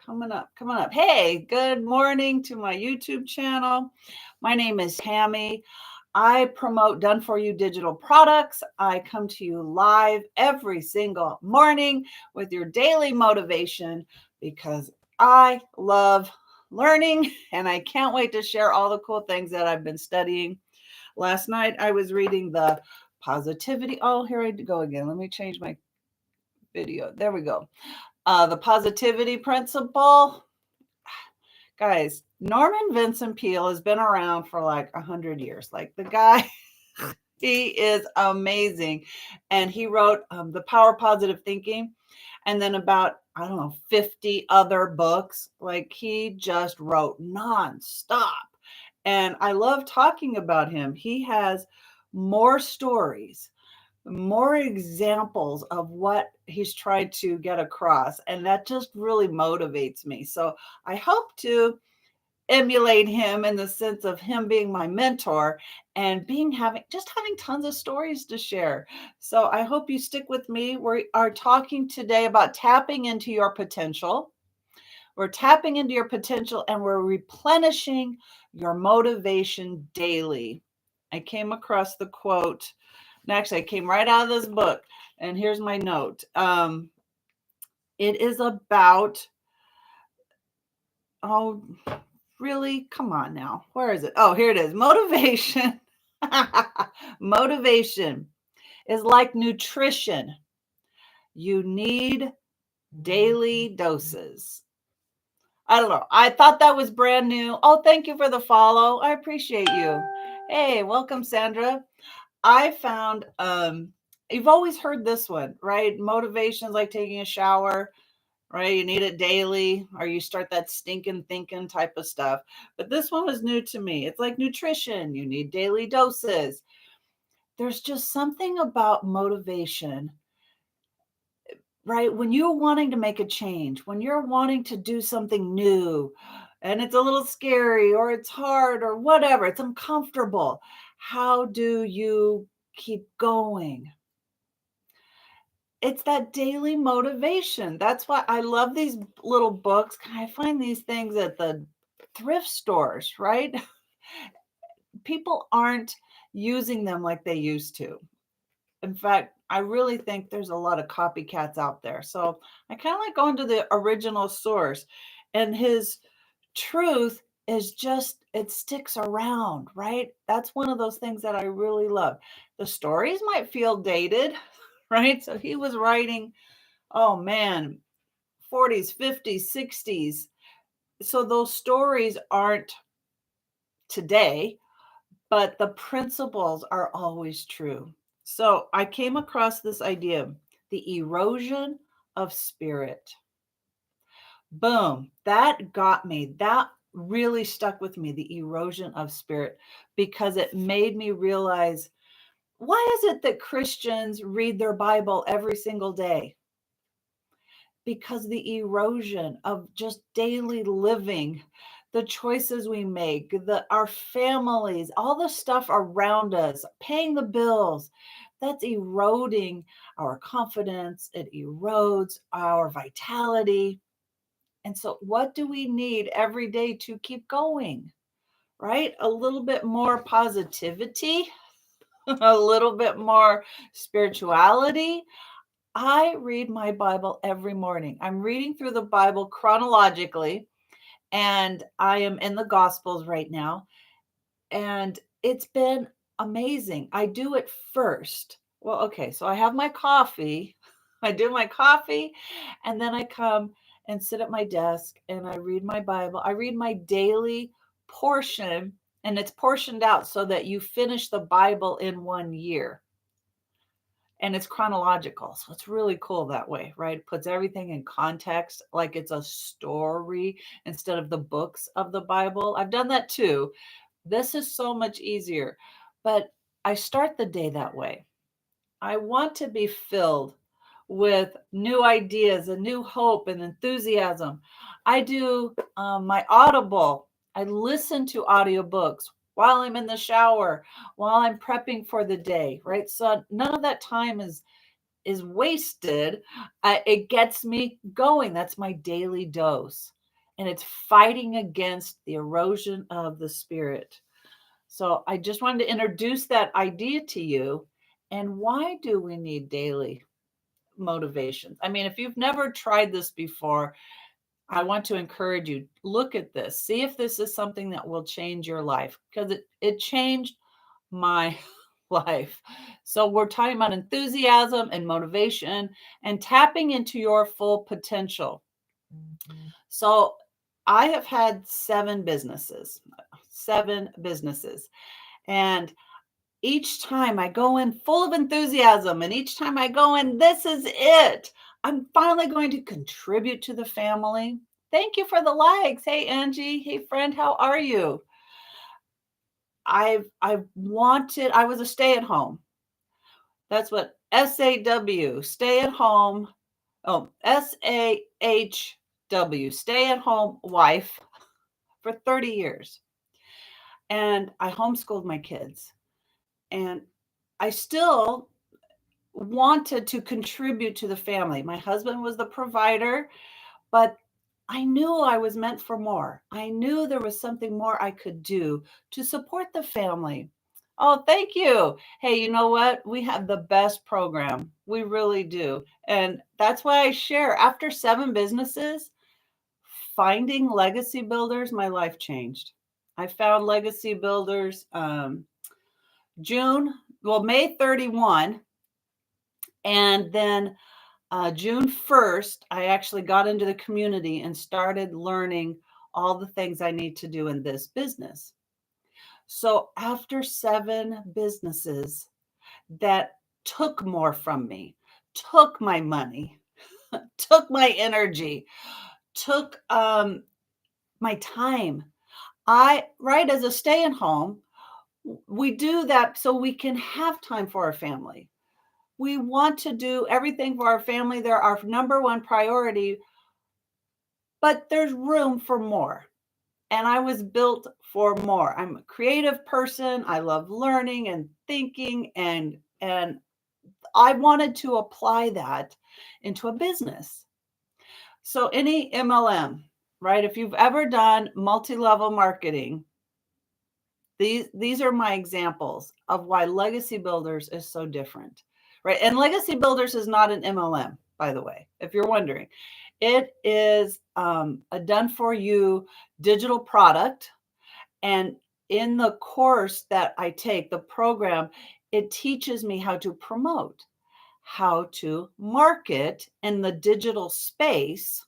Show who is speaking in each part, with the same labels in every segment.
Speaker 1: Coming up, coming up. Hey, good morning to my YouTube channel. My name is Tammy. I promote done for you digital products. I come to you live every single morning with your daily motivation because I love learning and I can't wait to share all the cool things that I've been studying. Last night I was reading the positivity. Oh, here I go again. Let me change my video. There we go. The positivity principle. Guys, Norman Vincent Peale has been around for like 100 years. Like the guy, he is amazing. And he wrote The Power of Positive Thinking and then about, I don't know, 50 other books. Like he just wrote nonstop. And I love talking about him. He has more stories, more examples of what he's tried to get across. And that just really motivates me. So I hope to emulate him in the sense of him being my mentor and having tons of stories to share. So I hope you stick with me. We are talking today about tapping into your potential. We're tapping into your potential and we're replenishing your motivation daily. I came across the quote, and actually I came right out of this book, and here's my note. It is about, oh, really? Come on now. Where is it? Oh, here it is. Motivation. Motivation is like nutrition. You need daily doses. I don't know. I thought that was brand new. Oh, thank you for the follow. I appreciate you. Hey, welcome, Sandra. I found you've always heard this one, right? Motivation is like taking a shower, right? You need it daily, or you start that stinking thinking type of stuff. But this one was new to me. It's like nutrition. You need daily doses. There's just something about motivation, right? When you're wanting to make a change, when you're wanting to do something new, and it's a little scary or it's hard or whatever, it's uncomfortable. How do you keep going? It's that daily motivation. That's why I love these little books. I find these things at the thrift stores, right? People aren't using them like they used to. In fact, I really think there's a lot of copycats out there. So I kind of like going to the original source, and his truth is just, it sticks around, right? That's one of those things that I really love. The stories might feel dated, right? So he was writing, oh man, 40s, 50s, 60s. So those stories aren't today, but the principles are always true. So I came across this idea, the erosion of spirit. Boom, that got me. That really stuck with me, the erosion of spirit, because it made me realize, why is it that Christians read their Bible every single day? Because the erosion of just daily living, the choices we make, our families, all the stuff around us, paying the bills, that's eroding our confidence. It erodes our vitality. And so what do we need every day to keep going? Right? A little bit more positivity, a little bit more spirituality. I read my Bible every morning. I'm reading through the Bible chronologically, and I am in the Gospels right now. And it's been amazing. I do it first. Well, okay, so I have my coffee. I do my coffee, and then I come and sit at my desk and I read my Bible. I read my daily portion, and it's portioned out so that you finish the Bible in 1 year, and it's chronological. So it's really cool that way, right? It puts everything in context, like it's a story instead of the books of the Bible. I've done that too. This is so much easier, but I start the day that way. I want to be filled with new ideas and new hope and enthusiasm. I do my Audible. I listen to audiobooks while I'm in the shower, while I'm prepping for the day, right? So none of that time is is wasted, it gets me going. That's my daily dose. And it's fighting against the erosion of the spirit. So I just wanted to introduce that idea to you. And why do we need daily motivations? I mean, if you've never tried this before, I want to encourage you, look at this. See if this is something that will change your life, because it changed my life. So we're talking about enthusiasm and motivation and tapping into your full potential. So I have had seven businesses. And each time I go in full of enthusiasm, and each time I go in, this is it. I'm finally going to contribute to the family. Thank you for the likes. Hey, Angie. Hey, friend, how are you? I was a stay at home. That's what SAW, stay at home. Oh, SAHW, stay at home wife for 30 years. And I homeschooled my kids. And I still wanted to contribute to the family. My husband was the provider, but I knew I was meant for more. I knew there was something more I could do to support the family. Oh, thank you. Hey, you know what? We have the best program. We really do. And that's why I share. After 7 businesses, finding legacy builders, my life changed. I found legacy builders May 31. And then June 1st, I actually got into the community and started learning all the things I need to do in this business. So after 7 businesses that took more from me, took my money, took my energy, took my time. Right, as a stay at home, we do that so we can have time for our family. We want to do everything for our family. They're our number one priority, but there's room for more. And I was built for more. I'm a creative person. I love learning and thinking, and I wanted to apply that into a business. So any MLM, right? If you've ever done multi-level marketing, these are my examples of why Legacy Builders is so different, right? And Legacy Builders is not an MLM, by the way, if you're wondering. It is a done-for-you digital product. And in the course that I take, the program, it teaches me how to promote, how to market in the digital space,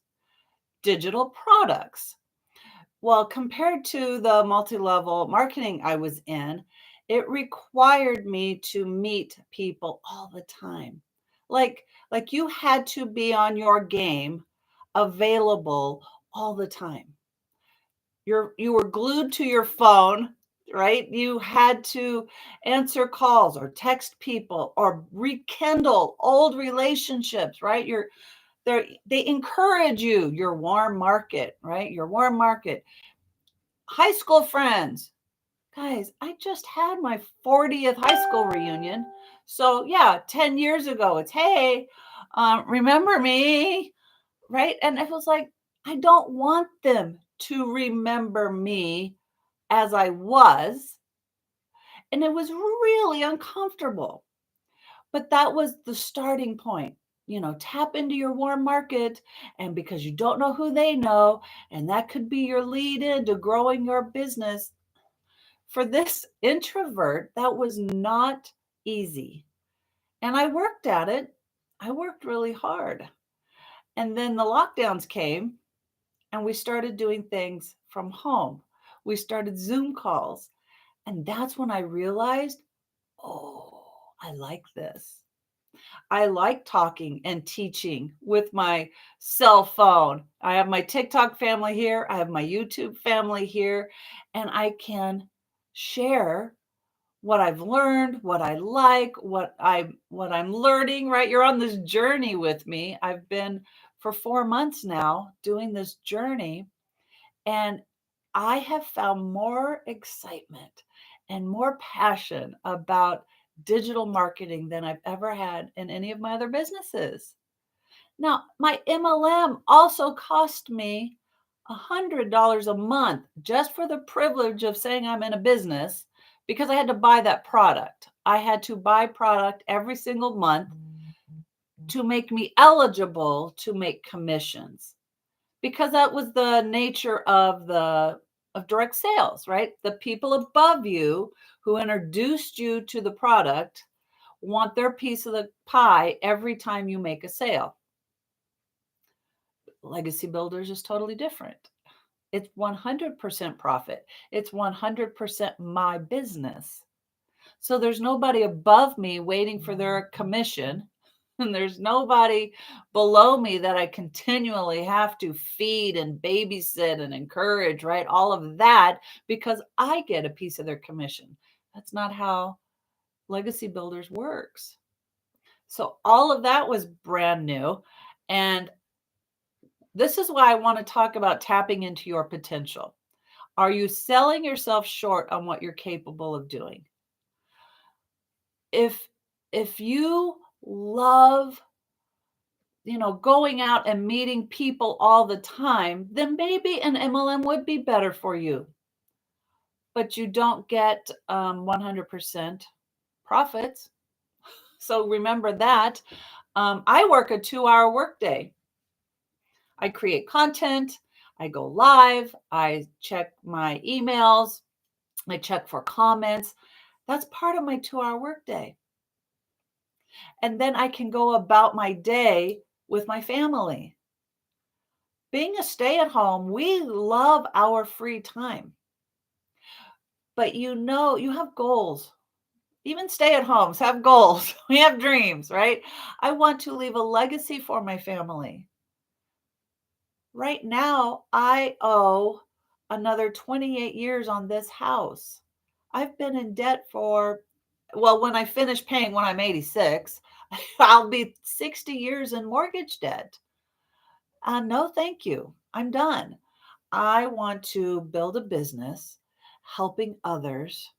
Speaker 1: digital products. Well, compared to the multi-level marketing I was in, it required me to meet people all the time. Like you had to be on your game, available all the time. You were glued to your phone, right? You had to answer calls or text people or rekindle old relationships, right? They encourage you, your warm market, right? Your warm market. High school friends. Guys, I just had my 40th high school reunion. So, yeah, 10 years ago, it's, hey, remember me, right? And it was like, I don't want them to remember me as I was. And it was really uncomfortable. But that was the starting point. Tap into your warm market. And because you don't know who they know, and that could be your lead into growing your business. For this introvert, that was not easy. And I worked at it. I worked really hard. And then the lockdowns came, and we started doing things from home. We started Zoom calls. And that's when I realized, oh, I like this. I like talking and teaching with my cell phone. I have my TikTok family here. I have my YouTube family here, and I can share what I've learned, what I like, what I'm learning, right? You're on this journey with me. I've been for 4 months now doing this journey, and I have found more excitement and more passion about digital marketing than I've ever had in any of my other businesses. Now, my MLM also cost me $100 a month just for the privilege of saying I'm in a business because I had to buy that product. I had to buy product every single month to make me eligible to make commissions because that was the nature of direct sales, right? The people above you who introduced you to the product want their piece of the pie every time you make a sale. Legacy Builders is totally different. It's 100% profit. It's 100% my business. So there's nobody above me waiting for their commission. And there's nobody below me that I continually have to feed and babysit and encourage, right? All of that because I get a piece of their commission. That's not how Legacy Builders works. So all of that was brand new. And this is why I want to talk about tapping into your potential. Are you selling yourself short on what you're capable of doing? If you love, going out and meeting people all the time, then maybe an MLM would be better for you. But you don't get 100% profits. So remember that. I work a 2-hour workday. I create content. I go live. I check my emails. I check for comments. That's part of my 2-hour workday. And then I can go about my day with my family. Being a stay-at-home, we love our free time. But you have goals. Even stay-at-homes have goals. We have dreams, right? I want to leave a legacy for my family. Right now, I owe another 28 years on this house. I've been in debt when I finish paying when I'm 86, I'll be 60 years in mortgage debt. No, thank you. I'm done. I want to build a business helping others.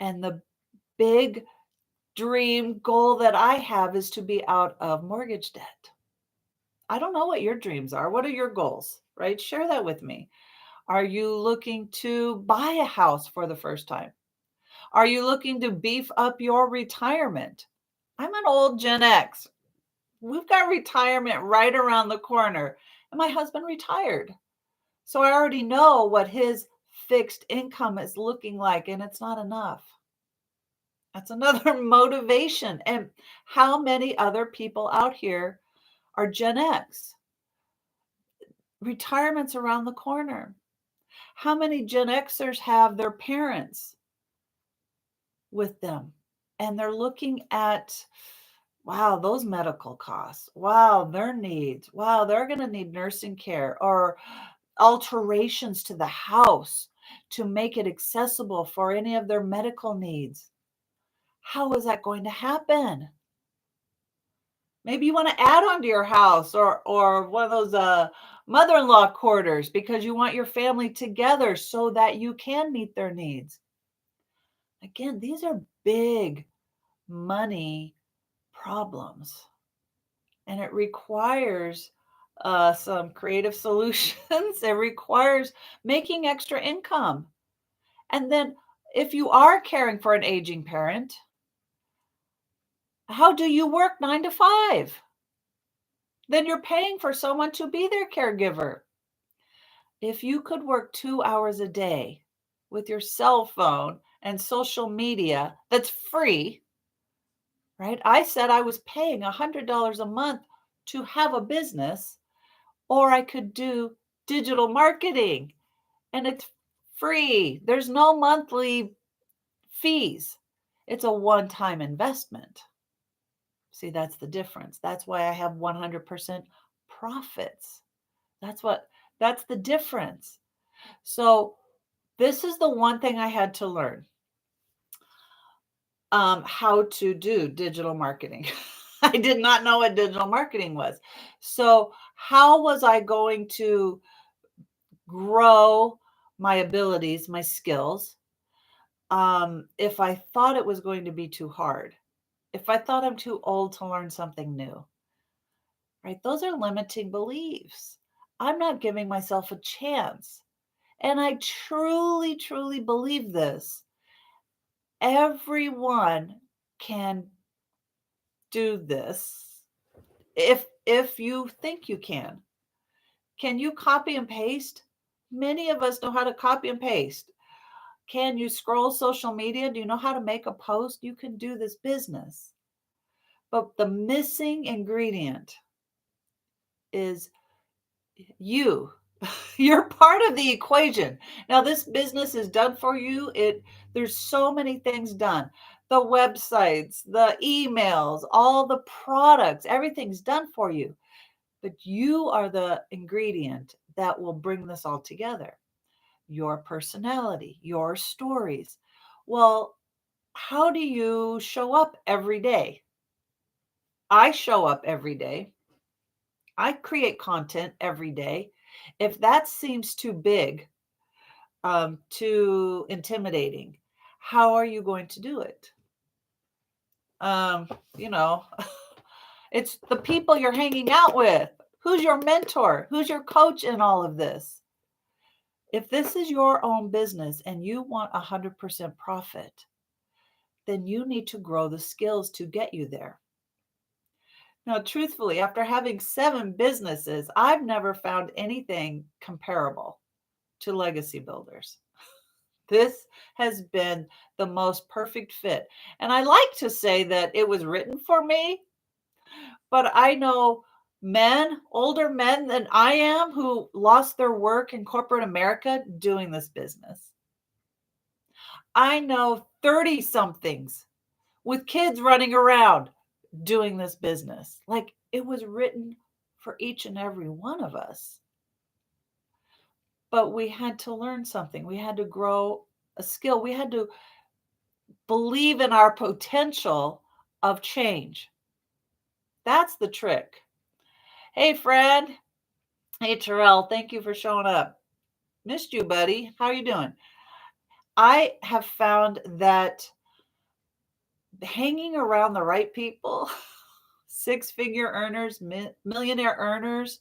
Speaker 1: And the big dream goal that I have is to be out of mortgage debt. I don't know what your dreams are. What are your goals, right? Share that with me. Are you looking to buy a house for the first time? Are you looking to beef up your retirement? I'm an old Gen X. We've got retirement right around the corner. And my husband retired. So I already know what his fixed income is looking like, and it's not enough. That's another motivation. And how many other people out here are Gen X? Retirement's around the corner. How many Gen Xers have their parents with them? And they're looking at, wow, those medical costs. Wow, their needs. Wow, they're going to need nursing care or alterations to the house to make it accessible for any of their medical needs. How is that going to happen? Maybe you want to add on to your house or one of those mother-in-law quarters because you want your family together so that you can meet their needs. Again, these are big money problems, and it requires some creative solutions. It requires making extra income. And then if you are caring for an aging parent, how do you work 9 to 5? Then you're paying for someone to be their caregiver. If you could work 2 hours a day with your cell phone and social media that's free, right? I said I was paying $100 a month to have a business, or I could do digital marketing and it's free. There's no monthly fees. It's a one-time investment. See, that's the difference. That's why I have 100% profits. That's the difference. So this is the one thing I had to learn, how to do digital marketing. I did not know what digital marketing was. So how was I going to grow my abilities, my skills? if I thought it was going to be too hard, if I thought I'm too old to learn something new, right? Those are limiting beliefs. I'm not giving myself a chance. And I truly, truly believe this. Everyone can do this if you think you can. Can you copy and paste? Many of us know how to copy and paste. Can you scroll social media? Do you know how to make a post? You can do this business. But the missing ingredient is you. You're part of the equation. Now this business is done for you. There's so many things done. The websites, the emails, all the products, everything's done for you. But you are the ingredient that will bring this all together. Your personality, your stories. Well, how do you show up every day? I show up every day. I create content every day. If that seems too big, too intimidating, how are you going to do it? Um, you know, it's the people you're hanging out with. Who's your mentor? Who's your coach in all of this? If this is your own business and you want 100% profit, then you need to grow the skills to get you there. Now, truthfully, after having 7 businesses, I've never found anything comparable to Legacy Builders. This has been the most perfect fit. And I like to say that it was written for me, but I know men, older men than I am, who lost their work in corporate America doing this business. I know 30 somethings with kids running around doing this business. Like it was written for each and every one of us. But we had to learn something. We had to grow a skill. We had to believe in our potential of change. That's the trick. Hey, Fred. Hey, Terrell. Thank you for showing up. Missed you, buddy. How are you doing? I have found that hanging around the right people, 6-figure earners, millionaire earners,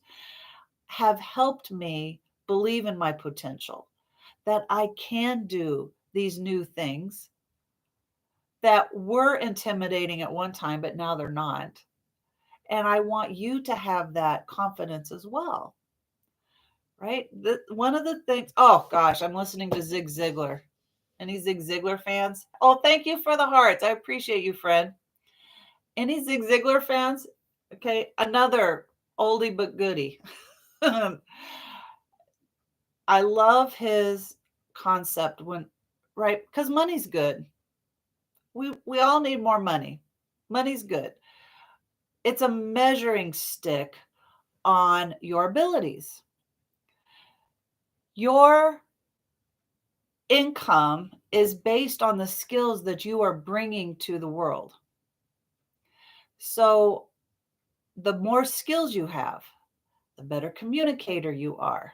Speaker 1: have helped me believe in my potential, that I can do these new things that were intimidating at one time, but now they're not. And I want you to have that confidence as well, right? One of the things, oh gosh, I'm listening to Zig Ziglar. Any Zig Ziglar fans? Oh, thank you for the hearts. I appreciate you, Fred. Any Zig Ziglar fans? Okay, another oldie but goodie. I love his concept when, right? Because money's good. We all need more money. Money's good. It's a measuring stick on your abilities. Your income is based on the skills that you are bringing to the world. So the more skills you have, the better communicator you are.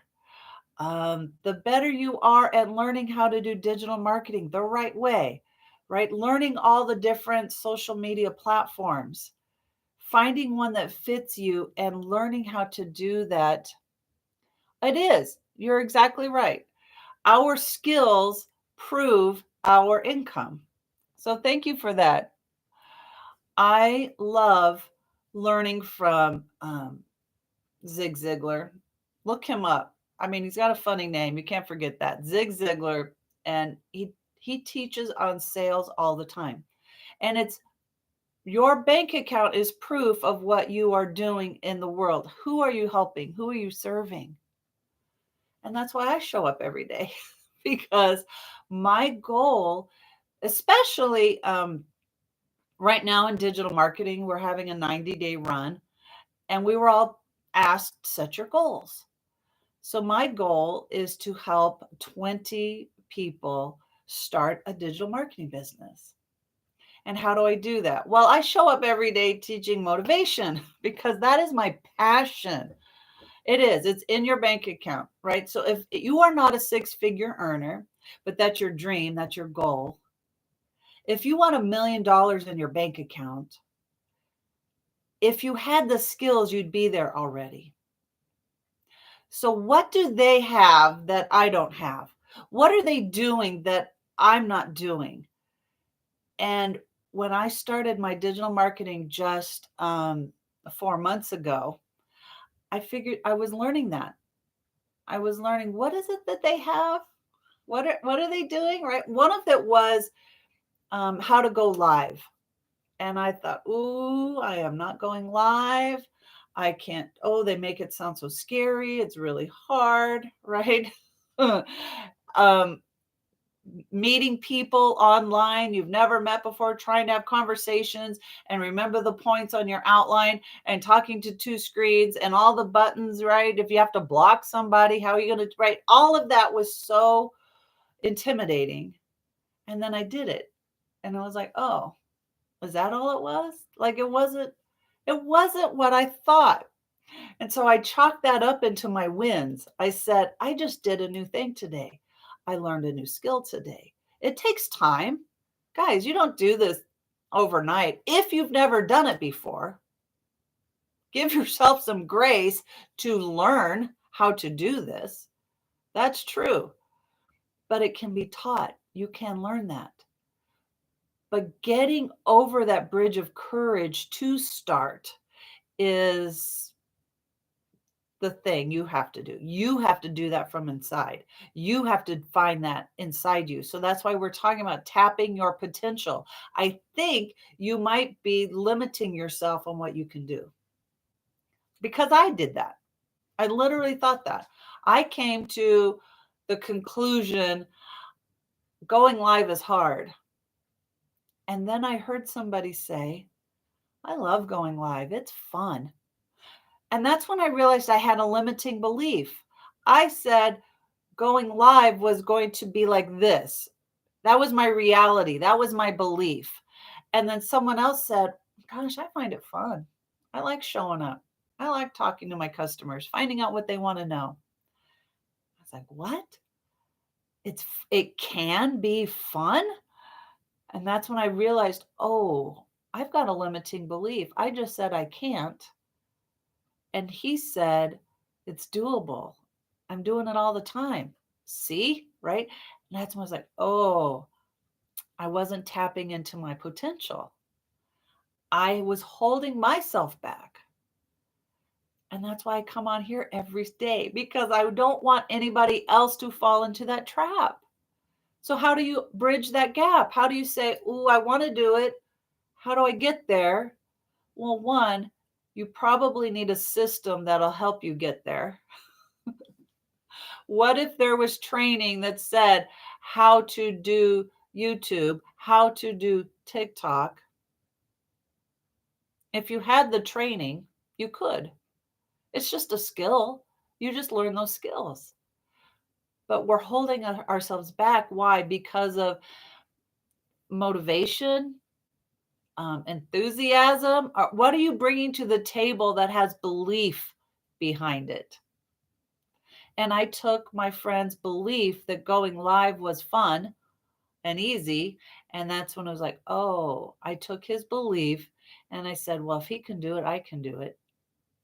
Speaker 1: The better you are at learning how to do digital marketing the right way, right? Learning all the different social media platforms, finding one that fits you and learning how to do that. It is. You're exactly right. Our skills prove our income. So thank you for that. I love learning from Zig Ziglar. Look him up. I mean, he's got a funny name. You can't forget that. Zig Ziglar. And he teaches on sales all the time. And it's your bank account is proof of what you are doing in the world. Who are you helping? Who are you serving? And that's why I show up every day because my goal, especially right now in digital marketing, we're having a 90-day run and we were all asked, set your goals. So my goal is to help 20 people start a digital marketing business. And how do I do that? Well, I show up every day teaching motivation because that is my passion. It is. It's in your bank account, right? So if you are not a 6-figure earner, but that's your dream, that's your goal, If you want $1 million in your bank account, if you had the skills, you'd be there already. So what do they have that I don't have? What are they doing that I'm not doing? And when I started my digital marketing just 4 months ago, I figured I was learning that. I was learning, what is it that they have? What are they doing? Right. One of it was how to go live. And I thought, ooh, I am not going live. I can't. Oh, they make it sound so scary. It's really hard, right? um, Meeting people online you've never met before, trying to have conversations and remember the points on your outline, and talking to two screens and all the buttons, right? If you have to block somebody, how are you going to, right? All of that was so intimidating. And then I did it. And I was like, oh, was that all it was? Like, it wasn't what I thought. And so I chalked that up into my wins. I said, I just did a new thing today. I learned a new skill today. It takes time. Guys, you don't do this overnight. If you've never done it before, give yourself some grace to learn how to do this. That's true. But it can be taught. You can learn that. But getting over that bridge of courage to start is the thing you have to do. You have to do that from inside. You have to find that inside you. So that's why we're talking about tapping your potential. I think you might be limiting yourself on what you can do, because I did that. I literally thought that. I came to the conclusion going live is hard. And then I heard somebody say, I love going live. It's fun. And that's when I realized I had a limiting belief. I said going live was going to be like this. That was my reality. That was my belief. And then someone else said, gosh, I find it fun. I like showing up. I like talking to my customers, finding out what they want to know. I was like, what? It can be fun? And that's when I realized, oh, I've got a limiting belief. I just said I can't. And he said, it's doable. I'm doing it all the time. See, right? And that's when I was like, oh, I wasn't tapping into my potential. I was holding myself back. And that's why I come on here every day, because I don't want anybody else to fall into that trap. So how do you bridge that gap? How do you say, ooh, I want to do it. How do I get there? Well, one, you probably need a system that'll help you get there. What if there was training that said how to do YouTube, how to do TikTok? If you had the training, you could. It's just a skill. You just learn those skills. But we're holding ourselves back. Why? Because of motivation, enthusiasm. What are you bringing to the table that has belief behind it? And I took my friend's belief that going live was fun and easy. And that's when I was like, oh, I took his belief and I said, well, if he can do it, I can do it.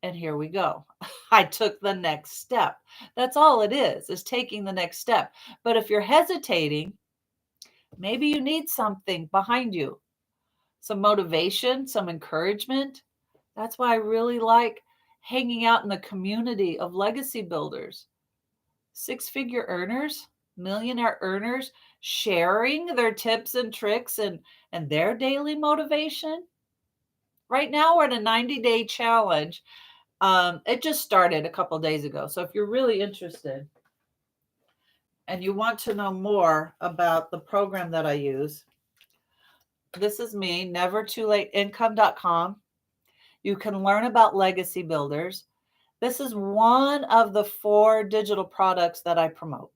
Speaker 1: And here we go. I took the next step. That's all it is taking the next step. But if you're hesitating, maybe you need something behind you, some motivation, some encouragement. That's why I really like hanging out in the community of legacy builders, six-figure earners, millionaire earners, sharing their tips and tricks and their daily motivation. Right now, we're in a 90-day challenge. It just started a couple days ago. So if you're really interested and you want to know more about the program that I use, this is me, nevertoolateincome.com. You can learn about legacy builders. This is one of the 4 digital products that I promote.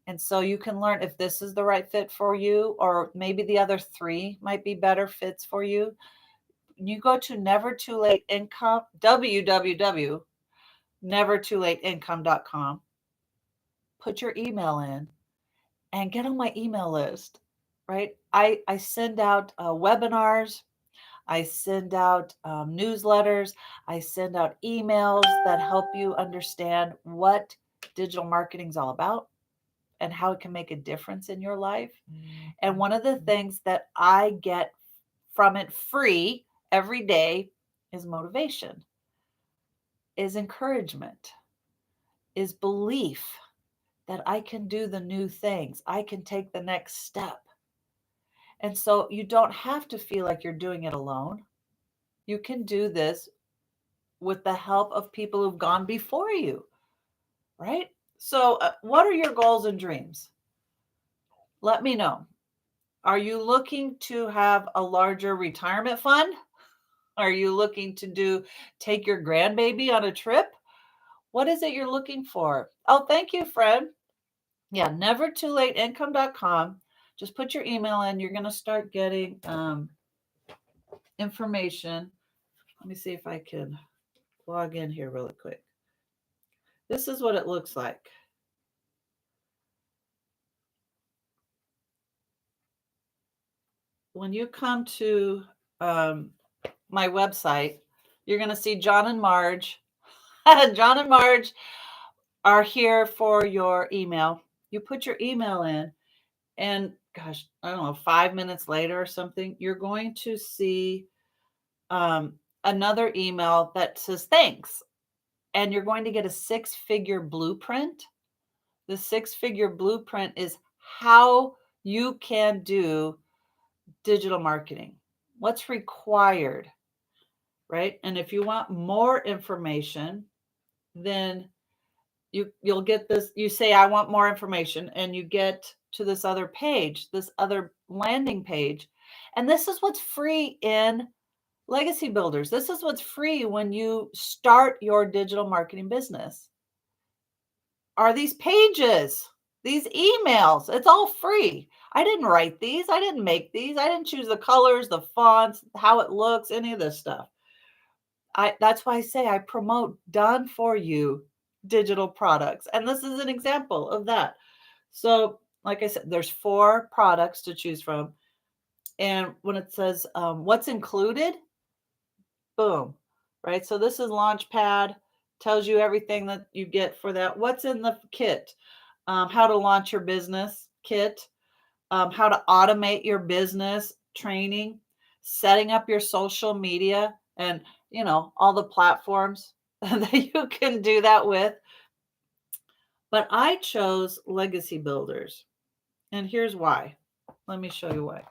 Speaker 1: And so you can learn if this is the right fit for you, or maybe the other 3 might be better fits for you. You go to nevertoolateincome, www.nevertoolateincome.com, put your email in and get on my email list, right? I send out webinars. I send out newsletters. I send out emails that help you understand what digital marketing is all about and how it can make a difference in your life. And one of the things that I get from it free every day is motivation, is encouragement, is belief that I can do the new things. I can take the next step. And so you don't have to feel like you're doing it alone. You can do this with the help of people who've gone before you, right? So, what are your goals and dreams? Let me know. Are you looking to have a larger retirement fund? Are you looking to take your grandbaby on a trip? What is it you're looking for? Oh, thank you, Fred. Yeah, nevertoolateincome.com. Just put your email in. You're going to start getting information. Let me see if I can log in here really quick. This is what it looks like. When you come to my website, you're going to see John and Marge. John and Marge are here for your email. You put your email in, and gosh, I don't know, 5 minutes later or something, you're going to see another email that says thanks. And you're going to get a 6-figure blueprint. The 6-figure blueprint is how you can do digital marketing, what's required, right? And if you want more information, then you'll get this. You say, I want more information, and you get to this other page, this other landing page. And this is what's free in Legacy Builders. This is what's free when you start your digital marketing business. Are these pages, these emails? It's all free. I didn't write these. I didn't make these. I didn't choose the colors, the fonts, how it looks, any of this stuff. That's why I say I promote done for you digital products. And this is an example of that. So, like I said, there's 4 products to choose from. And when it says what's included, boom, right? So this is Launchpad, tells you everything that you get for that. What's in the kit? How to launch your business kit, how to automate your business training, setting up your social media, and all the platforms that you can do that with. But I chose Legacy Builders, and here's why. Let me show you why.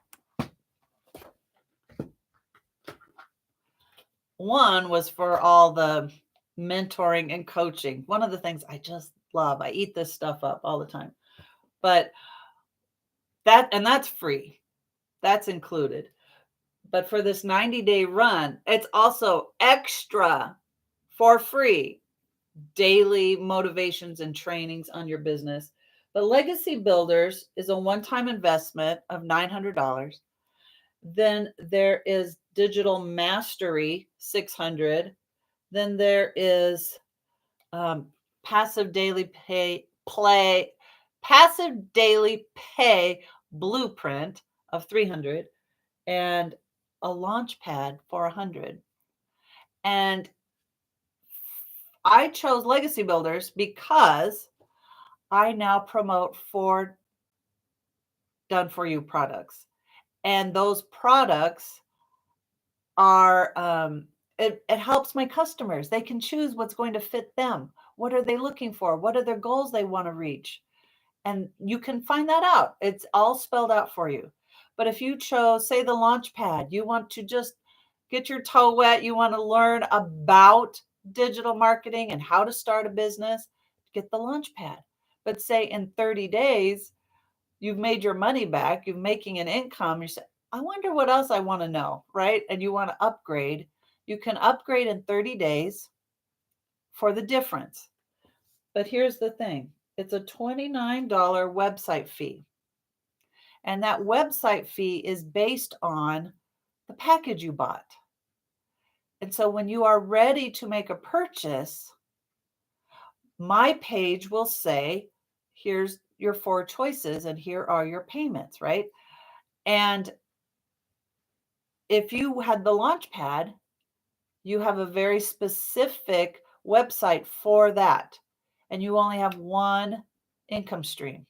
Speaker 1: One was for all the mentoring and coaching. One of the things I just love. I eat this stuff up all the time. But that's free. That's included. But for this 90-day run, it's also extra for free daily motivations and trainings on your business. But Legacy Builders is a one-time investment of $900. Then there is Digital Mastery, $600. Then there is passive daily pay blueprint of $300, and a launch pad for $100. And I chose Legacy Builders because I now promote 4 done for you products. And those products are it helps my customers. They can choose what's going to fit them. What are they looking for? What are their goals they want to reach? And you can find that out. It's all spelled out for you. But if you chose, say, the launch pad, you want to just get your toe wet, you want to learn about digital marketing and how to start a business, get the launch pad. But say in 30 days, you've made your money back, you're making an income, you say, I wonder what else I want to know, right? And you want to upgrade. You can upgrade in 30 days for the difference. But here's the thing. It's a $29 website fee. And that website fee is based on the package you bought. And so when you are ready to make a purchase, my page will say, here's your 4 choices and here are your payments, right? And if you had the Launchpad, you have a very specific website for that. And you only have one income stream.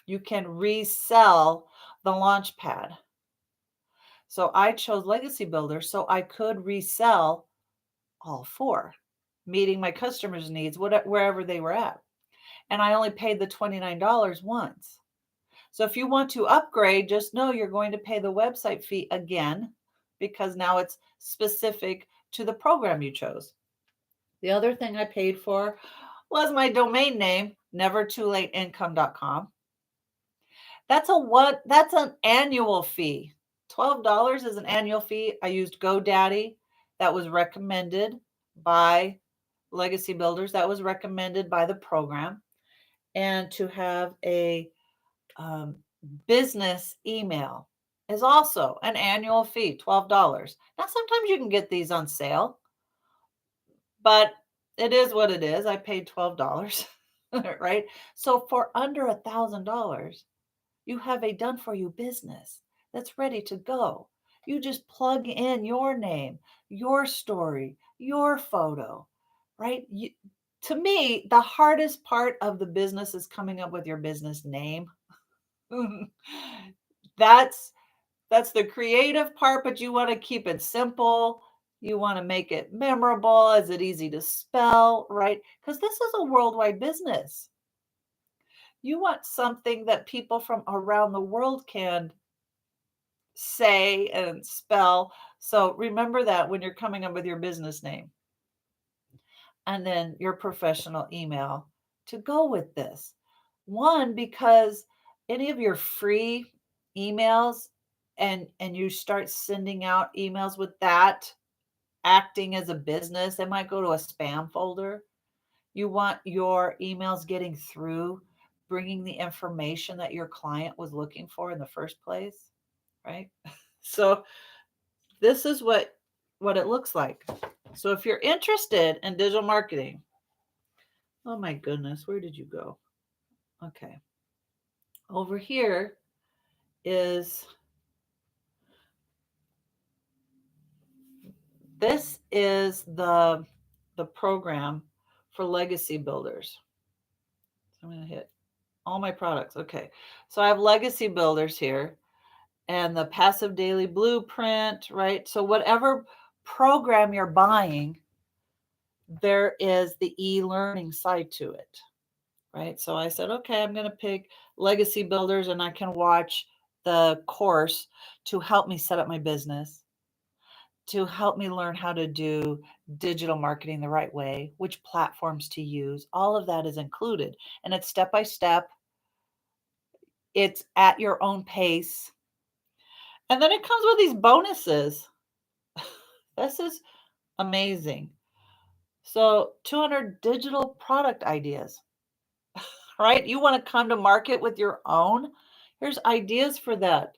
Speaker 1: You can resell the Launchpad. So I chose Legacy Builder so I could resell all four, meeting my customers' needs wherever they were at. And I only paid the $29 once. So if you want to upgrade, just know you're going to pay the website fee again because now it's specific to the program you chose. The other thing I paid for was my domain name, nevertoolateincome.com. That's an annual fee. $12 is an annual fee. I used GoDaddy. That was recommended by Legacy Builders. That was recommended by the program. And to have a business email is also an annual fee, $12. Now, sometimes you can get these on sale, but it is what it is. I paid $12, right? So for under $1,000, you have a done for you business that's ready to go. You just plug in your name, your story, your photo, right? To me, the hardest part of the business is coming up with your business name. that's that's the creative part, but you want to keep it simple. You want to make it memorable. Is it easy to spell, right? Because this is a worldwide business. You want something that people from around the world can say and spell. So remember that when you're coming up with your business name. And then your professional email to go with this. One, because any of your free emails and you start sending out emails with that acting as a business, they might go to a spam folder. You want your emails getting through, bringing the information that your client was looking for in the first place, right? So this is what it looks like. So if you're interested in digital marketing, oh my goodness, where did you go? Okay. Over here is this is the program for legacy builders. So I'm going to hit all my products. Okay. So I have legacy builders here and the passive daily blueprint, right? So whatever program you're buying, there is the e-learning side to it, right? So I said, okay, I'm going to pick legacy builders and I can watch the course to help me set up my business, to help me learn how to do digital marketing the right way, which platforms to use. All of that is included and it's step by step. It's at your own pace. And then it comes with these bonuses. This is amazing. So 200 digital product ideas, right? You want to come to market with your own? Here's ideas for that.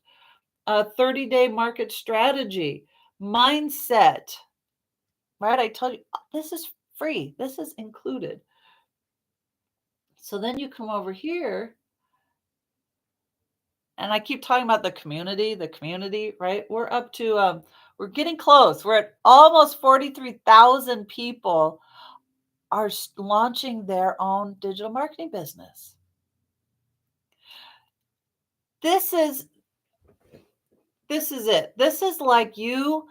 Speaker 1: A 30-day market strategy, mindset, right? I told you this is free. This is included. So then you come over here and I keep talking about the community, right? We're up to, we're getting close. We're at almost 43,000 people are launching their own digital marketing business. This is it. This is like you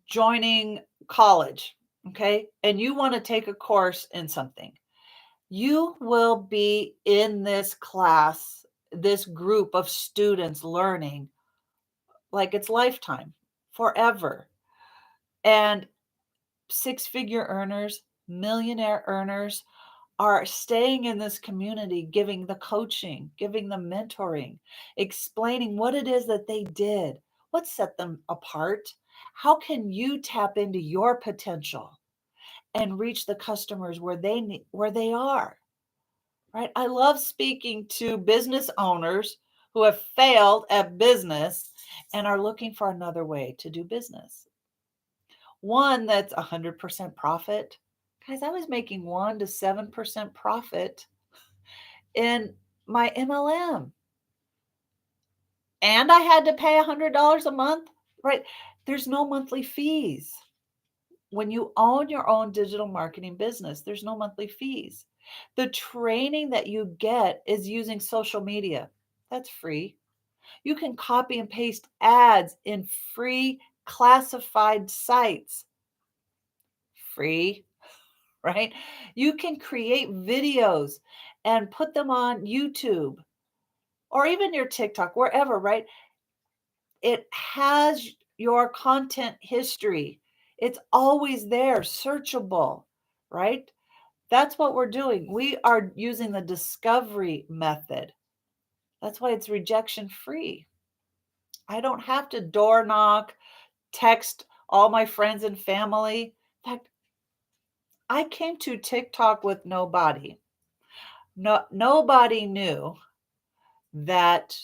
Speaker 1: joining college, okay? And you want to take a course in something. You will be in this class, this group of students learning like it's lifetime, forever. And six-figure earners, millionaire earners are staying in this community, giving the coaching, giving the mentoring, explaining what it is that they did, what set them apart. How can you tap into your potential and reach the customers where they are? Right? I love speaking to business owners who have failed at business and are looking for another way to do business. One that's 100% profit. Guys, I was making 1 to 7% profit in my MLM. and I had to pay $100 a month, right? There's no monthly fees. When you own your own digital marketing business, there's no monthly fees. The training that you get is using social media. That's free. You can copy and paste ads in free classified sites. Free, right? You can create videos and put them on YouTube or even your TikTok, wherever, right? It has your content history. It's always there, searchable, right? That's what we're doing. We are using the discovery method. That's why it's rejection free. I don't have to door knock, text all my friends and family. In fact, I came to TikTok with nobody. Nobody knew that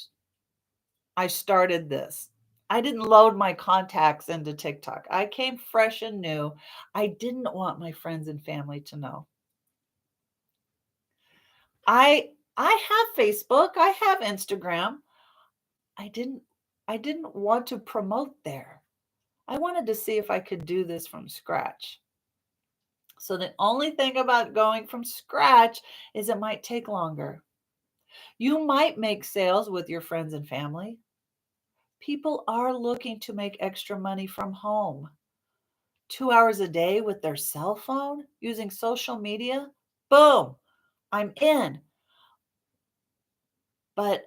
Speaker 1: I started this. I didn't load my contacts into TikTok. I came fresh and new. I didn't want my friends and family to know. I have Facebook, I have Instagram. I didn't I didn't want to promote there. I wanted to see if I could do this from scratch. So the only thing about going from scratch is it might take longer. You might make sales with your friends and family. People are looking to make extra money from home. 2 hours a day with their cell phone using social media. Boom, I'm in. But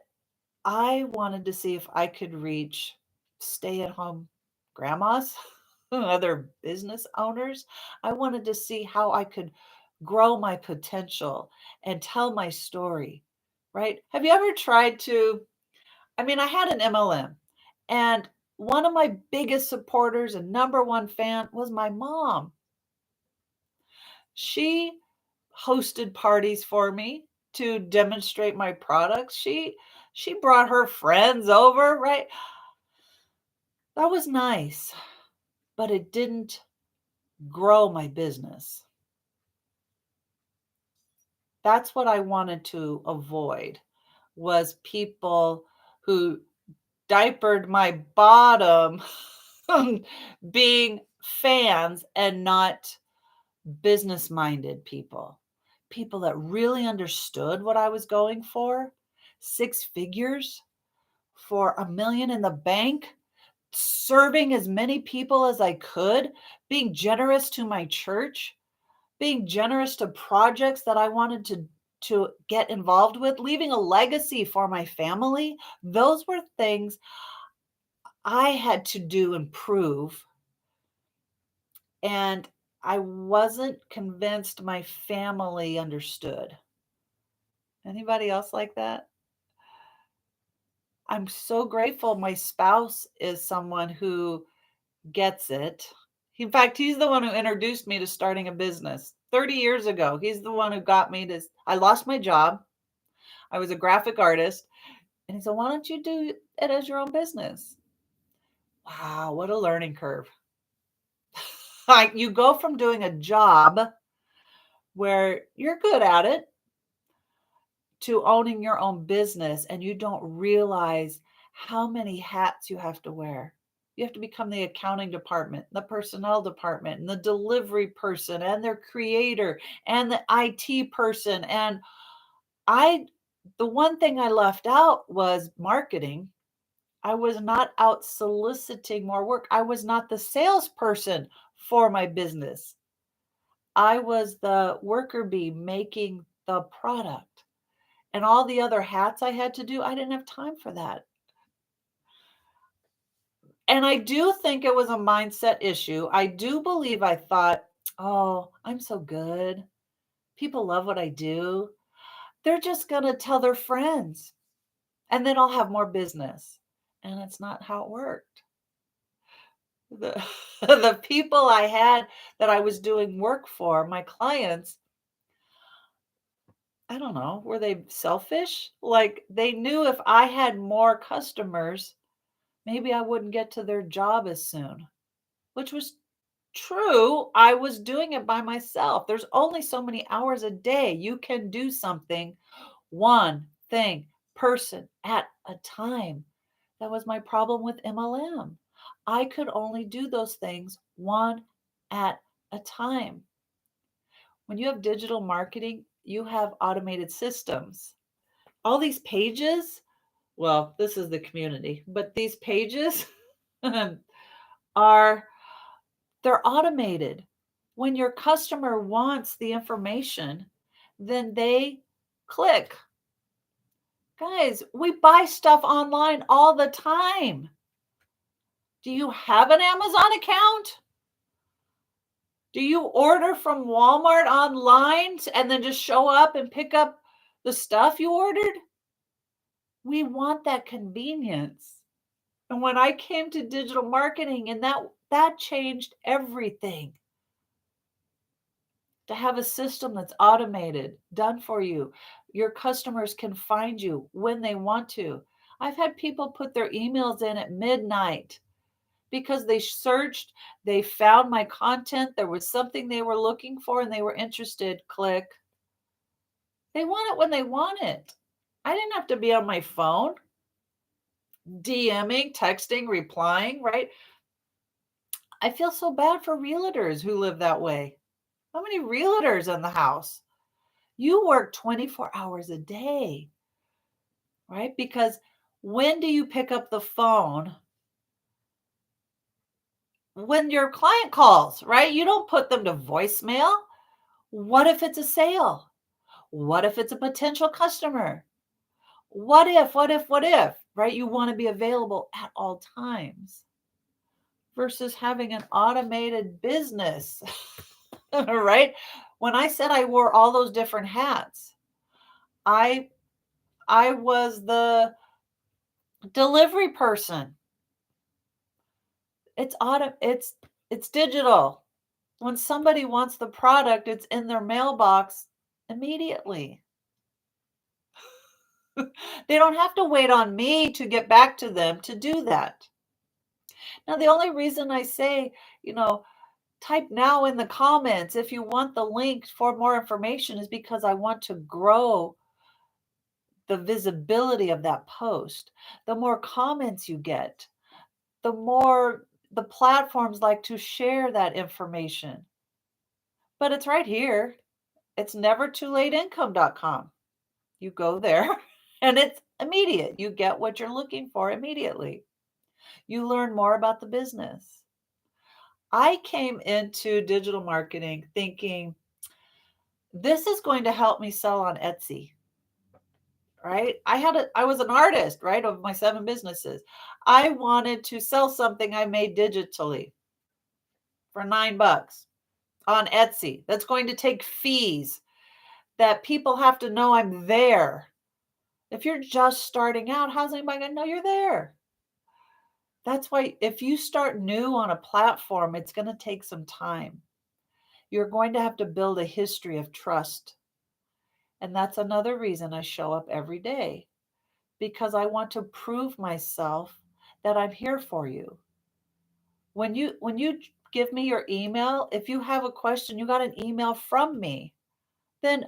Speaker 1: I wanted to see if I could reach stay at home grandmas, other business owners. I wanted to see how I could grow my potential and tell my story, right? Have you ever tried to? I mean, I had an MLM, and one of my biggest supporters and number one fan was my mom. She hosted parties for me to demonstrate my products. She brought her friends over, right? That was nice, but it didn't grow my business. That's what I wanted to avoid was people who diapered my bottom being fans and not business minded people. People that really understood what I was going for. 6 figures for $1 million in the bank, serving as many people as I could, being generous to my church, being generous to projects that I wanted to get involved with, leaving a legacy for my family. Those were things I had to do and prove. And I wasn't convinced my family understood. Anybody else like that? I'm so grateful my spouse is someone who gets it. In fact, he's the one who introduced me to starting a business 30 years ago. He's the one who got me to, I lost my job. I was a graphic artist. And he said, why don't you do it as your own business? Wow, what a learning curve. Like you go from doing a job where you're good at it to owning your own business and you don't realize how many hats you have to wear. You have to become the accounting department, the personnel department, and the delivery person, and their creator, and the IT person. And I, the one thing I left out was marketing. I was not out soliciting more work. I was not the salesperson for my business. I was the worker bee making the product. And all the other hats I had to do, I didn't have time for that. And I do think it was a mindset issue. I do believe I thought, oh, I'm so good. People love what I do. They're just going to tell their friends and then I'll have more business. And it's not how it worked. The, the people I had that I was doing work for, my clients, I don't know, were they selfish? Like they knew if I had more customers, maybe I wouldn't get to their job as soon, which was true. I was doing it by myself. There's only so many hours a day. You can do something, one thing, person at a time. That was my problem with MLM. I could only do those things one at a time. When you have digital marketing, you have automated systems. All these pages, well, this is the community, but these pages are they're automated. When your customer wants the information, then they click. Guys, we buy stuff online all the time. Do you have an Amazon account? Do you order from Walmart online and then just show up and pick up the stuff you ordered? We want that convenience. And when I came to digital marketing, and that changed everything. To have a system that's automated, done for you. Your customers can find you when they want to. I've had people put their emails in at midnight because they searched, they found my content, there was something they were looking for and they were interested. Click. They want it when they want it. I didn't have to be on my phone, DMing, texting, replying, right? I feel so bad for realtors who live that way. How many realtors in the house? You work 24 hours a day, right? Because when do you pick up the phone? When your client calls, right? You don't put them to voicemail. What if it's a sale? What if it's a potential customer? What if, right? You want to be available at all times versus having an automated business, right? When I said I wore all those different hats, I I was the delivery person. It's digital. When somebody wants the product, it's in their mailbox immediately. They don't have to wait on me to get back to them to do that. Now, the only reason I say, type now in the comments if you want the link for more information is because I want to grow the visibility of that post. The more comments you get, the more the platforms like to share that information. But it's right here. It's nevertoolateincome.com. You go there and it's immediate. You get what you're looking for immediately. You learn more about the business. I came into digital marketing thinking this is going to help me sell on Etsy, right? I was an artist, right, of my 7 businesses. I wanted to sell something I made digitally for $9 on Etsy. That's going to take fees that people have to know I'm there. If you're just starting out, how's anybody going to know you're there? That's why if you start new on a platform, it's going to take some time. You're going to have to build a history of trust. And that's another reason I show up every day because I want to prove myself that I'm here for you. When you give me your email, if you have a question, you got an email from me, then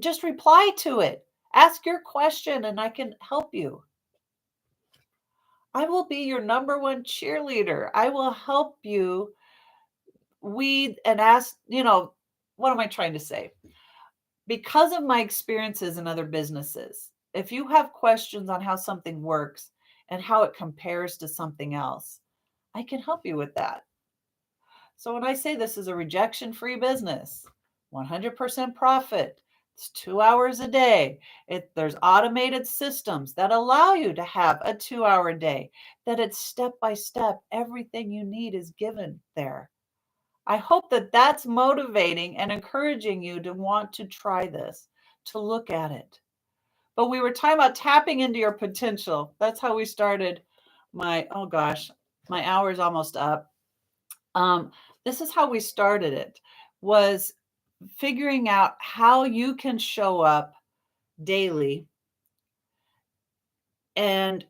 Speaker 1: just reply to it. Ask your question and I can help you. I will be your number one cheerleader. I will help you weed and ask, what am I trying to say? Because of my experiences in other businesses, if you have questions on how something works and how it compares to something else, I can help you with that. So when I say this is a rejection-free business, 100% profit, it's 2 hours a day. There's automated systems that allow you to have a 2-hour day, that it's step by step. Everything you need is given there. I hope that that's motivating and encouraging you to want to try this, to look at it. But we were talking about tapping into your potential. That's how we started oh gosh, my hour's almost up. This is how we started it, was figuring out how you can show up daily and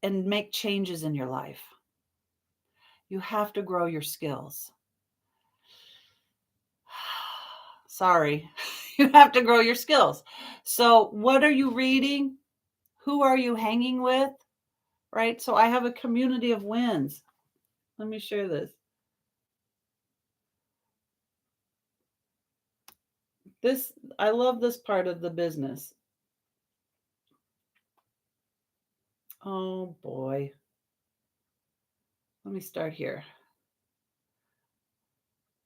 Speaker 1: make changes in your life. You have to grow your skills. Sorry, you have to grow your skills. So what are you reading? Who are you hanging with? right? So I have a community of wins. Let me share this. I love this part of the business. Oh boy. Let me start here.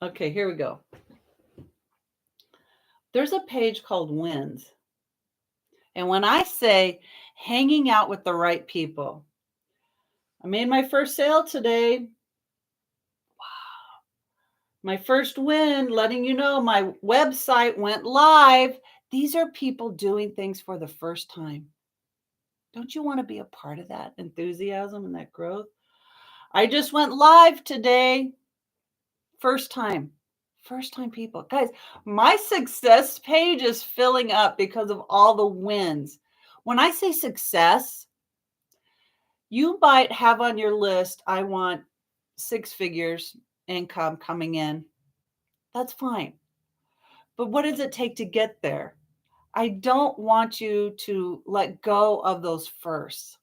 Speaker 1: Okay, here we go. There's a page called Wins. And when I say hanging out with the right people, I made my first sale today. Wow. My first win, letting you know my website went live. These are people doing things for the first time. Don't you want to be a part of that enthusiasm and that growth? I just went live today. First time people. Guys, my success page is filling up because of all the wins. When I say success, you might have on your list, I want 6 figures income coming in. That's fine. But what does it take to get there? I don't want you to let go of those firsts.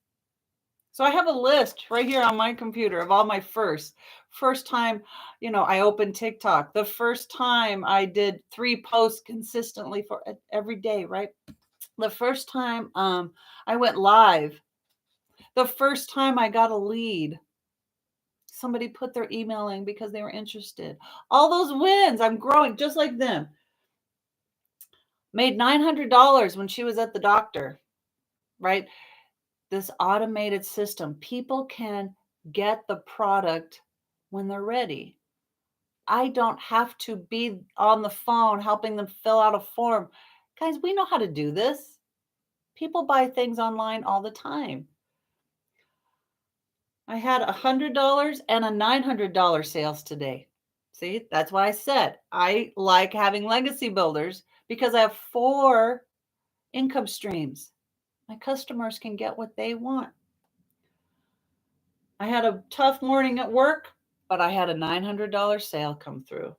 Speaker 1: So I have a list right here on my computer of all my firsts. First time, I opened TikTok. The first time I did 3 posts consistently for every day, right? The first time I went live. The first time I got a lead. Somebody put their email in because they were interested. All those wins, I'm growing just like them. Made $900 when she was at the doctor, right? This automated system, people can get the product when they're ready. I don't have to be on the phone helping them fill out a form. Guys, we know how to do this. People buy things online all the time. I had $100 and a $900 sales today. See, that's why I said I like having legacy builders because I have 4 income streams. My customers can get what they want. I had a tough morning at work, but I had a $900 sale come through.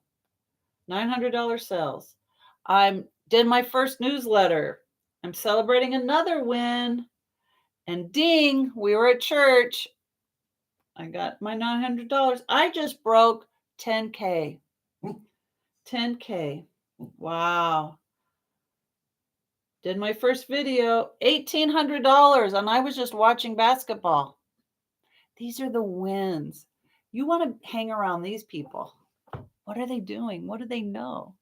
Speaker 1: $900 sales. I did my first newsletter. I'm celebrating another win. And ding, we were at church. I got my $900. I just broke 10K. 10K. Wow. Did my first video, $1,800, and I was just watching basketball. These are the wins. You want to hang around these people. What are they doing? What do they know?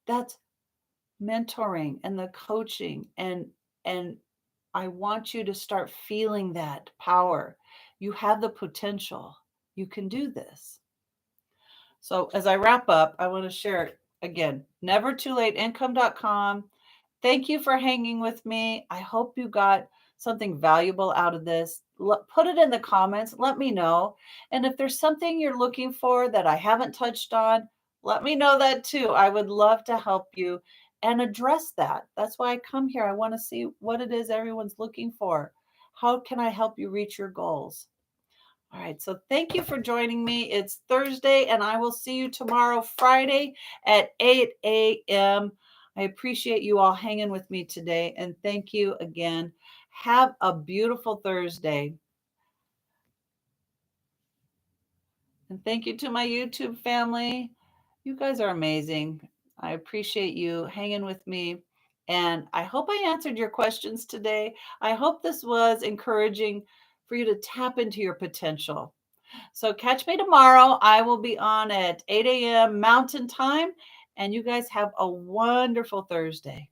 Speaker 1: That's mentoring and the coaching, and I want you to start feeling that power. You have the potential. You can do this. So as I wrap up, I want to share again, nevertoolateincome.com. Thank you for hanging with me. I hope you got something valuable out of this. Put it in the comments. Let me know. And if there's something you're looking for that I haven't touched on, let me know that too. I would love to help you and address that. That's why I come here. I want to see what it is everyone's looking for. How can I help you reach your goals? All right. So thank you for joining me. It's Thursday, and I will see you tomorrow, Friday at 8 a.m. I appreciate you all hanging with me today. And thank you again. Have a beautiful Thursday. And thank you to my YouTube family. You guys are amazing. I appreciate you hanging with me. And I hope I answered your questions today. I hope this was encouraging for you to tap into your potential. So catch me tomorrow. I will be on at 8 a.m. Mountain Time. And you guys have a wonderful Thursday.